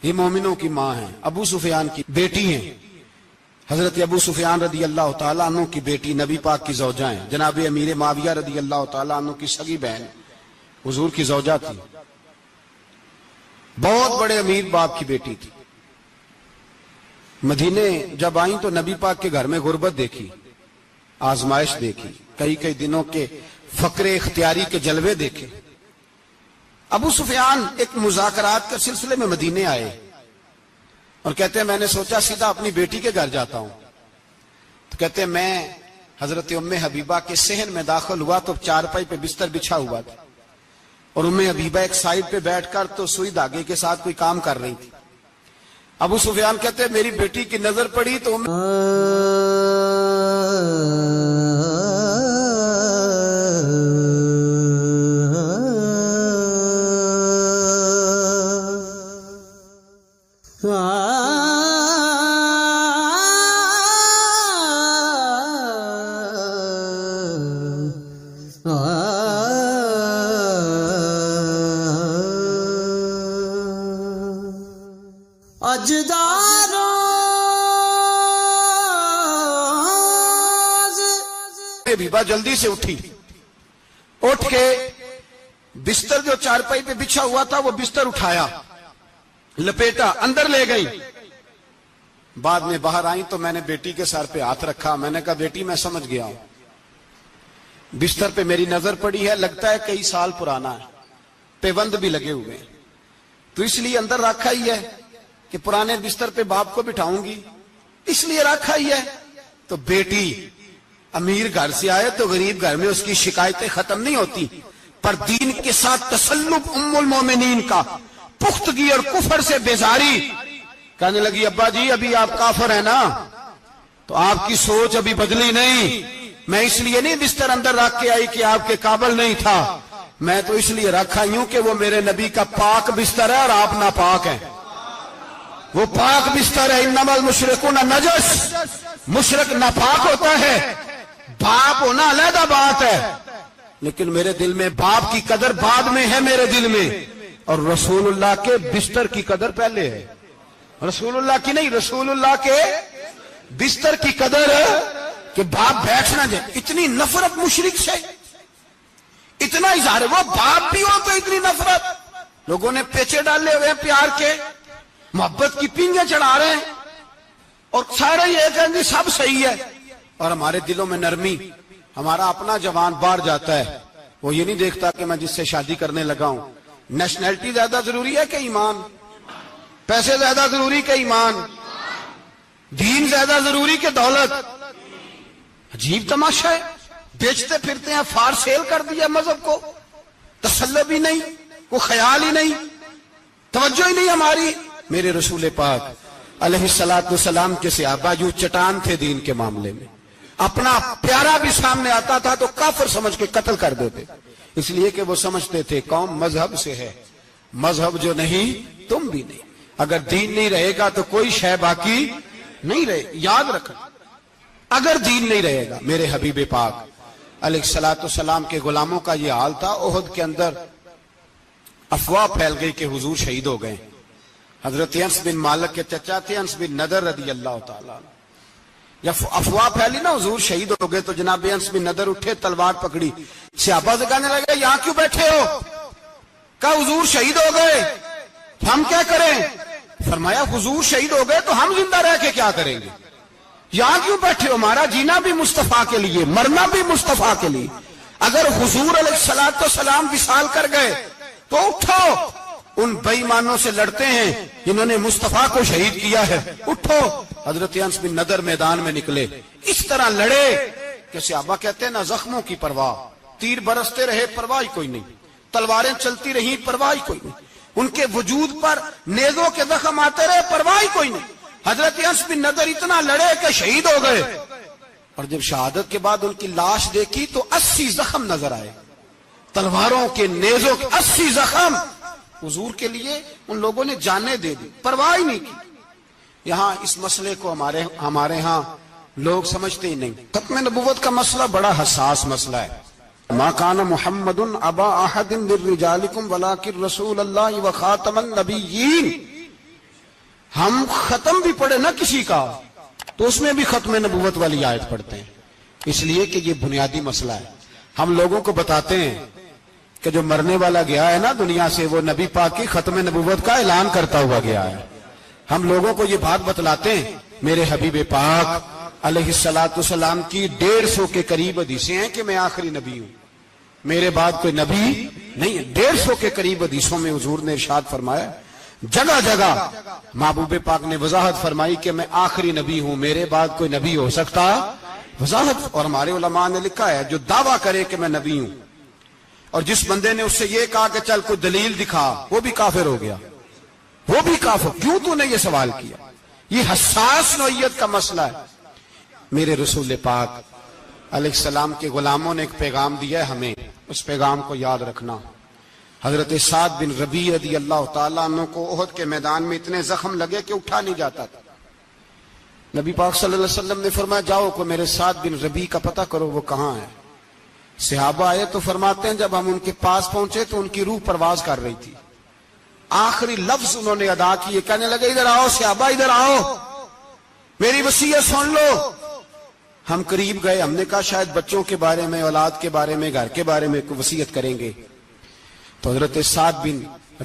یہ مومنوں کی ماں ہیں, ابو سفیان کی بیٹی ہیں. حضرت ابو سفیان رضی اللہ تعالیٰ عنہ کی بیٹی نبی پاک کی زوجہ ہیں. جناب امیر معاویہ رضی اللہ تعالیٰ عنہ کی سگی بہن حضور کی زوجہ تھی. بہت بڑے امیر باپ کی بیٹی تھی. مدینے جب آئیں تو نبی پاک کے گھر میں غربت دیکھی. آزمائش دیکھی، کئی کئی دنوں کے فقر اختیاری کے جلوے دیکھے۔ ابو سفیان ایک مذاکرات کے سلسلے میں مدینے آئے اور کہتے ہیں میں نے سوچا سیدھا اپنی بیٹی کے گھر جاتا ہوں، تو کہتے ہیں میں حضرت ام حبیبہ کے صحن میں داخل ہوا تو چارپائی پہ بستر بچھا ہوا تھا، اور ام حبیبہ ایک سائیڈ پہ بیٹھ کر تو سوئی دھاگے کے ساتھ کوئی کام کر رہی تھی۔ ابو سفیان کہتے ہیں میری بیٹی کی نظر پڑی تو حبیبہ جلدی سے اٹھی، اٹھ کے بستر جو چارپائی پہ بچھا ہوا تھا وہ بستر اٹھایا، لپیٹا، اندر لے گئی۔ بعد میں باہر آئی تو میں نے بیٹی کے سر پہ ہاتھ رکھا، میں نے کہا بیٹی میں سمجھ گیا ہوں، بستر پہ میری نظر پڑی ہے، لگتا ہے کئی سال پرانا ہے، پیوند بھی لگے ہوئے ہیں، تو اس لیے اندر رکھا ہی ہے کہ پرانے بستر پہ باپ کو بٹھاؤں گی، اس لیے رکھا ہی ہے۔ تو بیٹی امیر گھر سے آئے تو غریب گھر میں اس کی شکایتیں ختم نہیں ہوتی، پر دین کے ساتھ تسلب ام المومنین کا، پختگی اور کفر سے بیزاری، کہنے لگی ابا جی ابھی آپ کافر ہیں نا، تو آپ کی سوچ ابھی بدلی نہیں، میں اس لیے نہیں بستر اندر رکھ کے آئی کہ آپ کے قابل نہیں تھا، میں تو اس لیے رکھا ہوں کہ وہ میرے نبی کا پاک بستر ہے اور آپ ناپاک ہیں، وہ پاک بستر ہے۔ انما المشرکون نجس، مشرک ناپاک ہوتا ہے، باپ ہونا علیحدہ بات ہے، لیکن میرے دل میں باپ کی قدر بعد میں ہے میرے دل میں، اور رسول اللہ کے بستر کی قدر پہلے ہے، رسول اللہ کی نہیں، رسول اللہ کے بستر کی قدر ہے کہ باپ بیٹھ نہ جائے۔ اتنی نفرت مشرک سے، اتنا اظہار، وہ باپ بھی ہو تو اتنی نفرت، لوگوں نے پیچے ڈالے ہوئے ہیں پیار کے، محبت کی پینگیں چڑھا رہے ہیں، اور سارے یہ کہیں گے سب صحیح ہے، اور ہمارے دلوں میں نرمی، ہمارا اپنا جوان باہر جاتا ہے، وہ یہ نہیں دیکھتا کہ میں جس سے شادی کرنے لگا ہوں نیشنلٹی زیادہ ضروری ہے کہ ایمان، پیسے زیادہ ضروری کہ ایمان، دین زیادہ ضروری کہ دولت۔ عجیب تماشا ہے، بیچتے پھرتے ہیں، فار سیل کر دیا مذہب کو، تسلب ہی نہیں، کوئی خیال ہی نہیں، توجہ ہی نہیں ہماری۔ میرے رسول پاک علیہ السلام کے صحابہ جو چٹان تھے دین کے معاملے میں، اپنا پیارا بھی سامنے آتا تھا تو کافر سمجھ کے قتل کر دیتے، اس لیے کہ وہ سمجھتے تھے قوم مذہب سے ہے، مذہب جو نہیں تم بھی نہیں، اگر دین نہیں رہے گا تو کوئی شے باقی نہیں رہے، یاد رکھنا، اگر دین نہیں رہے گا۔ میرے حبیب پاک علیہ السلام کے غلاموں کا یہ حال تھا۔ احد کے اندر افواہ پھیل گئی کہ حضور شہید ہو گئے، حضرت انس بن مالک کے چچا تھے انس بن نضر رضی اللہ تعالیٰ، جب افواہ پھیلی نا حضور شہید ہو گئے تو جناب انس بن نضر اٹھے، تلوار پکڑی، صحابہ سے کہنے لگے یہاں کیوں بیٹھے ہو؟ کہا حضور شہید ہو گئے، ہم کیا کریں؟ فرمایا حضور شہید ہو گئے تو ہم زندہ رہ کے کیا کریں گے؟ یہاں کیوں بیٹھے ہو؟ ہمارا جینا بھی مصطفیٰ کے لیے، مرنا بھی مصطفیٰ کے لیے، اگر حضور علیہ السلام وصال کر گئے تو اٹھو، ان بے ایمانوں سے لڑتے ہیں جنہوں نے مصطفیٰ کو شہید کیا ہے، اٹھو۔ حضرت انس بن نضر میدان میں نکلے، اس طرح لڑے کہ صحابہ کہتے ہیں نہ زخموں کی پرواہ، تیر برستے رہے پرواہ کوئی نہیں، تلواریں چلتی رہیں پرواہ کوئی نہیں، ان کے وجود پر نیزوں کے زخم آتے رہے پرواہ کوئی نہیں۔ حضرت انس بن نضر اتنا لڑے کہ شہید ہو گئے، اور جب شہادت کے بعد ان کی لاش دیکھی تو 80 زخم نظر آئے، تلواروں کے، نیزوں کے 80 زخم۔ حضور کے لیے ان لوگوں نے جانیں دے دی، پرواہ ہی نہیں کی۔ یہاں اس مسئلے کو ہمارے ہاں لوگ سمجھتے ہی نہیں۔ ختم نبوت کا مسئلہ بڑا حساس مسئلہ ہے۔ ما کان محمد ابا احد من رجالکم ولکن رسول اللہ وخاتم النبیین۔ ہم ختم بھی پڑھے نا کسی کا تو اس میں بھی ختم نبوت والی آیت پڑھتے ہیں، اس لیے کہ یہ بنیادی مسئلہ ہے۔ ہم لوگوں کو بتاتے ہیں کہ جو مرنے والا گیا ہے نا دنیا سے، وہ نبی پاک کی ختم نبوت کا اعلان کرتا ہوا گیا ہے۔ ہم لوگوں کو یہ بات بتلاتے ہیں، میرے حبیب پاک علیہ الصلوۃ والسلام کی 150 کے قریب حدیثیں ہیں کہ میں آخری نبی ہوں، میرے بعد کوئی نبی نہیں ہے۔ 150 کے قریب حدیثوں میں حضور نے ارشاد فرمایا، جگہ جگہ محبوب پاک نے وضاحت فرمائی کہ میں آخری نبی ہوں، میرے بعد کوئی نبی ہو سکتا، وضاحت۔ اور ہمارے علماء نے لکھا ہے جو دعویٰ کرے کہ میں نبی ہوں اور جس بندے نے اس سے یہ کہا کہ چل کوئی دلیل دکھا، وہ بھی کافر ہو گیا، وہ بھی کافر۔ کیوں تو نے یہ سوال کیا؟ یہ حساس نوعیت کا مسئلہ ہے۔ میرے رسول پاک علیہ السلام کے غلاموں نے ایک پیغام دیا ہے ہمیں، اس پیغام کو یاد رکھنا۔ حضرت سعد بن ربیع رضی اللہ تعالیٰ عنہ کو احد کے میدان میں اتنے زخم لگے کہ اٹھا نہیں جاتا تھا۔ نبی پاک صلی اللہ علیہ وسلم نے فرمایا جاؤ کو میرے سعد بن ربیع کا پتہ کرو وہ کہاں ہے۔ صحابہ آئے تو فرماتے ہیں جب ہم ان کے پاس پہنچے تو ان کی روح پرواز کر رہی تھی، آخری لفظ انہوں نے ادا کیے، کہنے لگے ادھر آؤ صحابہ، ادھر آؤ، میری وصیت سن لو۔ ہم قریب گئے، ہم نے کہا شاید بچوں کے بارے میں، اولاد کے بارے میں، گھر کے بارے میں کوئی وصیت کریں گے۔ تو حضرت سعد بن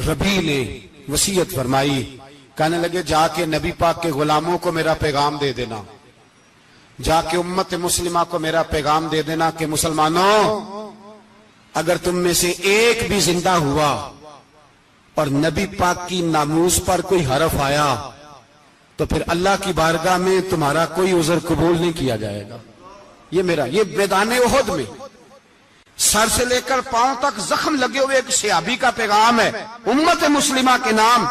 ربیع نے وصیت فرمائی، کہنے لگے جا کے نبی پاک کے غلاموں کو میرا پیغام دے دینا، جا کے امت مسلمہ کو میرا پیغام دے دینا کہ مسلمانوں اگر تم میں سے ایک بھی زندہ ہوا اور نبی پاک کی ناموس پر کوئی حرف آیا تو پھر اللہ کی بارگاہ میں تمہارا کوئی عذر قبول نہیں کیا جائے گا۔ یہ میدان احد میں سر سے لے کر پاؤں تک زخم لگے ہوئے ایک صحابی کا پیغام ہے امت مسلمہ کے نام۔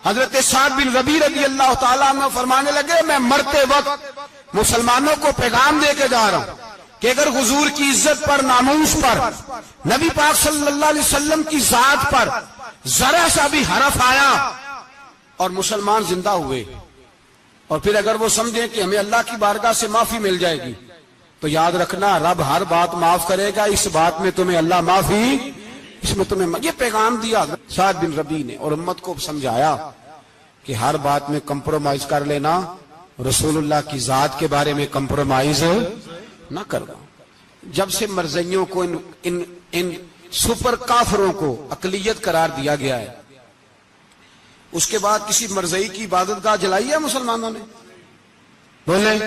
حضرت سعد بن ربیع رضی اللہ تعالیٰ عنہ فرمانے لگے میں مرتے وقت مسلمانوں کو پیغام دے کے جا رہا ہوں کہ اگر حضور کی عزت پر، ناموس پر، نبی پاک صلی اللہ علیہ وسلم کی ذات پر ذرا سا بھی حرف آیا اور مسلمان زندہ ہوئے اور پھر اگر وہ سمجھیں کہ ہمیں اللہ کی بارگاہ سے معافی مل جائے گی تو یاد رکھنا رب ہر بات معاف کرے گا، اس بات میں تمہیں اللہ معافی، اس میں تمہیں یہ پیغام دیا سعد بن ربیع نے اور امت کو سمجھایا کہ ہر بات میں کمپرومائز کر لینا، رسول اللہ کی ذات کے بارے میں کمپرومائز نہ کرنا۔ جب سے مرزائیوں کو ان سپر کافروں کو اقلیت قرار دیا گیا ہے، اس کے بعد کسی مرزائی کی عبادت گاہ جلائی ہے مسلمانوں نے؟ بولے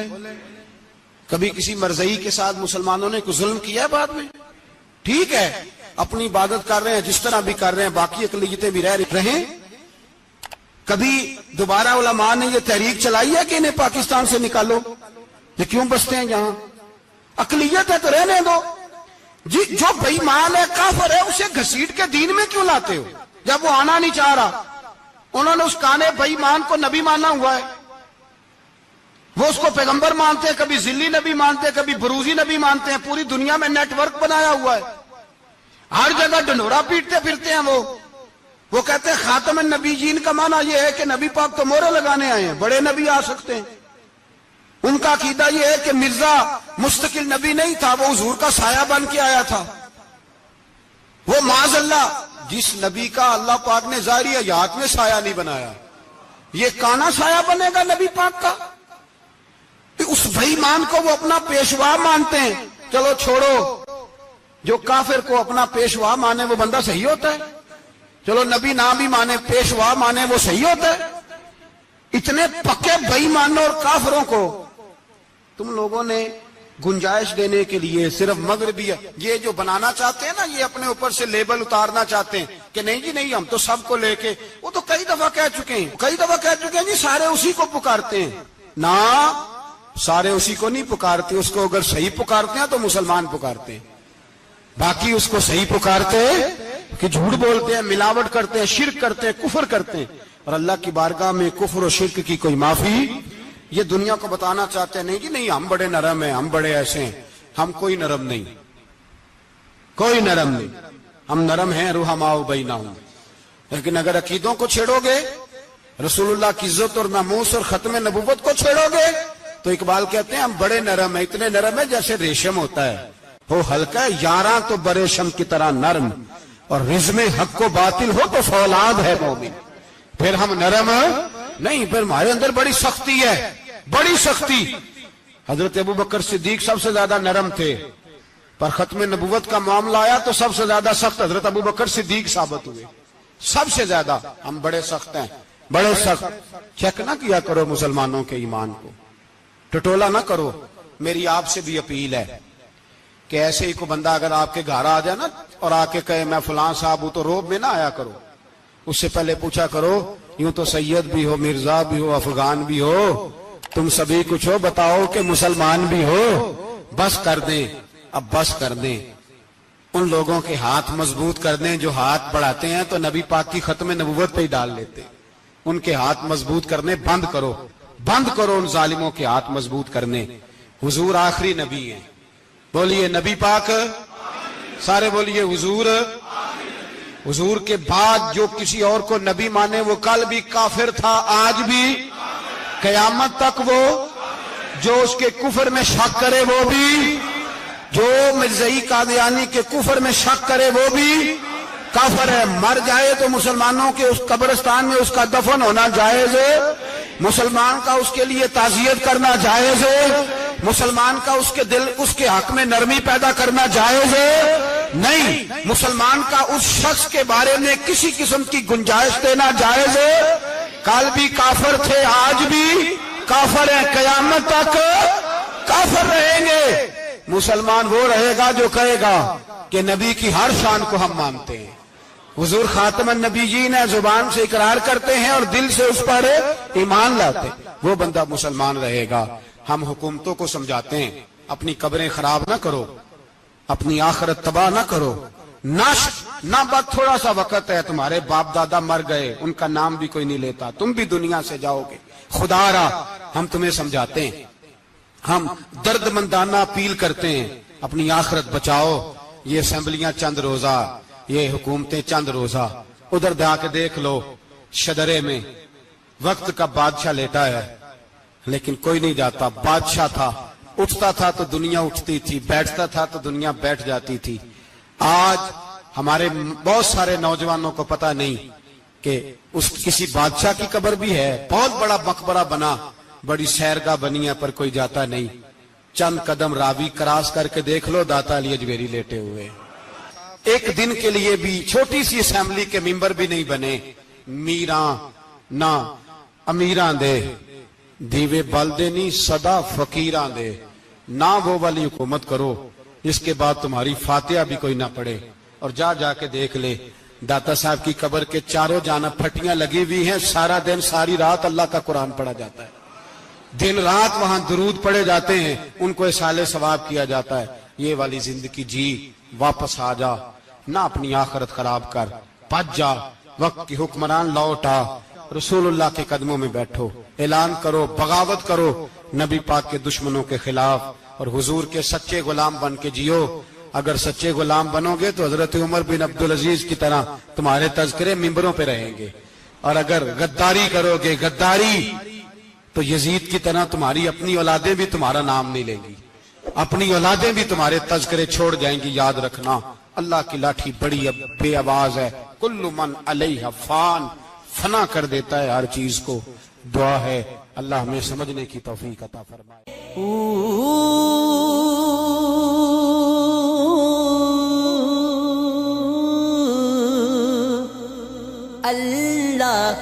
کبھی کسی مرزائی کے ساتھ مسلمانوں نے کوئی ظلم کیا ہے بعد میں؟ ٹھیک ہے اپنی عبادت کر رہے ہیں جس طرح بھی کر رہے ہیں، باقی اقلیتیں بھی رہیں۔ کبھی دوبارہ علماء نے یہ تحریک چلائی ہے کہ انہیں پاکستان سے نکالو، یہ کیوں بستے ہیں یہاں؟ اقلیت ہے تو رہنے دو۔ جی جو بے ایمان ہے، کافر ہے، اسے گھسیٹ کے دین میں کیوں لاتے ہو جب وہ آنا نہیں چاہ رہا؟ انہوں نے اس کانے بے ایمان کو نبی مانا ہوا ہے، وہ اس کو پیغمبر مانتے ہیں، کبھی ذلی نبی مانتے ہیں، کبھی بروزی نبی مانتے ہیں، پوری دنیا میں نیٹ ورک بنایا ہوا ہے، ہر جگہ ڈنڈورا پیٹتے پھرتے ہیں۔ وہ کہتے ہیں خاتم النبیین کا معنی یہ ہے کہ نبی پاک تو مہرے لگانے آئے ہیں، بڑے نبی آ سکتے ہیں۔ ان کا عقیدہ یہ ہے کہ مرزا مستقل نبی نہیں تھا، وہ حضور کا سایہ بن کے آیا تھا۔ وہ معاذ اللہ جس نبی کا اللہ پاک نے ظاہری حیات میں سایہ نہیں بنایا، یہ کانا سایہ بنے گا نبی پاک کا؟ اس بے ایمان کو وہ اپنا پیشوا مانتے ہیں۔ چلو چھوڑو، جو کافر کو اپنا پیشوا مانے وہ بندہ صحیح ہوتا ہے؟ چلو نبی نہ بھی مانے، پیشوا مانے، وہ صحیح ہوتا ہے؟ اتنے پکے بے ایمانوں اور کافروں کو تم لوگوں نے گنجائش دینے کے لیے صرف مغربی یہ جو بنانا چاہتے ہیں نا، یہ اپنے اوپر سے لیبل اتارنا چاہتے ہیں کہ نہیں جی نہیں ہم تو سب کو لے کے، وہ تو کئی دفعہ کہہ چکے ہیں جی سارے اسی کو پکارتے ہیں۔ نہ سارے اسی کو نہیں پکارتے، اس کو اگر صحیح پکارتے ہیں تو مسلمان پکارتے ہیں، باقی اس کو صحیح پکارتے کہ جھوٹ بولتے ہیں، ملاوٹ کرتے ہیں، شرک کرتے ہیں، کفر کرتے ہیں، اور اللہ کی بارگاہ میں کفر و شرک کی کوئی معافی۔ یہ دنیا کو بتانا چاہتے ہیں نہیں جی نہیں ہم بڑے نرم ہیں، ہم بڑے ایسے ہیں۔ ہم کوئی نرم نہیں، کوئی نرم نہیں، ہم نرم ہیں رحماء بینہم۔ لیکن اگر عقیدوں کو چھیڑو گے، رسول اللہ کی عزت اور ناموس اور ختم نبوت کو چھیڑو گے تو اقبال کہتے ہیں ہم بڑے نرم ہیں، اتنے نرم ہیں جیسے ریشم ہوتا ہے، وہ ہلکا ہے یاراں تو بریشم کی طرح نرم، اور رزم حق و باطل ہو تو فولاد ہے مومن۔ پھر ہم نرم نہیں، پھر ہمارے اندر بڑی سختی ہے، بڑی سختی۔ حضرت ابو بکر صدیق سب سے زیادہ نرم تھے، پر ختم نبوت کا معاملہ آیا تو سب سے زیادہ سخت حضرت ابو بکر صدیق ثابت ہوئے، سب سے زیادہ۔ ہم بڑے سخت ہیں، بڑے سخت۔ چیک نہ کیا کرو مسلمانوں کے ایمان کو، ٹٹولا نہ کرو. میری آپ سے بھی اپیل ہے کہ ایسے ہی کو بندہ اگر آپ کے گھر آ جائے نا اور آ کے کہے میں فلاں صاحب ہوں تو روب میں نہ آیا کرو. اس سے پہلے پوچھا کرو یوں تو سید بھی ہو, مرزا بھی ہو, افغان بھی ہو, تم سبھی کچھ ہو, بتاؤ کہ مسلمان بھی ہو. بس کر دیں, اب بس کر دیں. ان لوگوں کے ہاتھ مضبوط کر دیں جو ہاتھ بڑھاتے ہیں تو نبی پاک کی ختم نبوت پہ ہی ڈال لیتے. ان کے ہاتھ مضبوط کرنے بند کرو, بند کرو ان ظالموں کے ہاتھ مضبوط کرنے. حضور آخری نبی ہیں. بولیے نبی پاک, سارے بولیے حضور. حضور کے بعد جو کسی اور کو نبی مانے وہ کل بھی کافر تھا, آج بھی, قیامت تک وہ. جو اس کے کفر میں شک کرے وہ بھی, جو مرزائی قادیانی کے کفر میں شک کرے وہ بھی کافر ہے. مر جائے تو مسلمانوں کے اس قبرستان میں اس کا دفن ہونا جائز ہے. مسلمان کا اس کے لیے تعزیت کرنا جائز ہے. مسلمان کا اس کے دل, اس کے حق میں نرمی پیدا کرنا جائز ہے نہیں. مسلمان کا اس شخص کے بارے میں کسی قسم کی گنجائش دینا جائز ہے. کل بھی کافر تھے, آج بھی کافر ہیں, قیامت تک کافر رہیں گے. مسلمان وہ رہے گا جو کہے گا کہ نبی کی ہر شان کو ہم مانتے ہیں. حضور خاتم النبیین ہے, زبان سے اقرار کرتے ہیں اور دل سے اس پر ایمان لاتے ہیں, وہ بندہ مسلمان رہے گا. ہم حکومتوں کو سمجھاتے ہیں اپنی قبریں خراب نہ کرو, اپنی آخرت تباہ نہ کرو. نہ بات تھوڑا سا وقت ہے, تمہارے باپ دادا مر گئے, ان کا نام بھی کوئی نہیں لیتا, تم بھی دنیا سے جاؤ گے. خدا را ہم تمہیں سمجھاتے ہیں, ہم درد مندانہ اپیل کرتے ہیں, اپنی آخرت بچاؤ. یہ اسمبلیاں چند روزہ, یہ حکومتیں چند روزہ. ادھر جا کے دیکھ لو شدرے میں وقت کا بادشاہ لیٹا ہے لیکن کوئی نہیں جاتا. بادشاہ تھا, اٹھتا تھا تو دنیا اٹھتی تھی, بیٹھتا تھا تو دنیا بیٹھ جاتی تھی. آج ہمارے بہت سارے نوجوانوں کو پتہ نہیں کہ اس کسی بادشاہ کی قبر بھی ہے. بہت بڑا مقبرہ بنا, بڑی سیرگاہ بنی ہے, پر کوئی جاتا نہیں. چند قدم راوی کراس کر کے دیکھ لو, داتا علی اجمیری لیٹے ہوئے. ایک دن کے لیے بھی چھوٹی سی اسمبلی کے ممبر بھی نہیں بنے. میراں نہ امیراں دے, دیوے بلدے نہیں صدا فقیراں دے. نہ وہ والی حکومت کرو جس کے بعد تمہاری فاتحہ بھی کوئی نہ پڑے. اور جا کے دیکھ لے, داتا صاحب کی قبر کے چاروں جانب پھٹیاں لگی ہوئی ہیں. سارا دن ساری رات اللہ کا قرآن پڑھا جاتا ہے, دن رات وہاں درود پڑھے جاتے ہیں, ان کو اصالہ ثواب کیا جاتا ہے. یہ والی زندگی جی, واپس آ جا, نہ اپنی آخرت خراب کر, بچ جا. وقت کی حکمران لوٹ آ, رسول اللہ کے قدموں میں بیٹھو, اعلان کرو, بغاوت کرو نبی پاک کے دشمنوں کے خلاف, اور حضور کے سچے غلام بن کے جیو. اگر سچے غلام بنو گے تو حضرت عمر بن عبدالعزیز کی طرح تمہارے تذکرے ممبروں پہ رہیں گے. اور اگر غداری کرو گے, غداری, تو یزید کی طرح تمہاری اپنی اولادیں بھی تمہارا نام نہیں لیں گی, اپنی اولادیں بھی تمہارے تذکرے چھوڑ جائیں گی. یاد رکھنا اللہ کی لاٹھی بڑی بے آواز ہے. کل من علیہ فان, فنا کر دیتا ہے ہر چیز کو. دعا ہے اللہ ہمیں سمجھنے کی توفیق عطا فرمائے. اللہ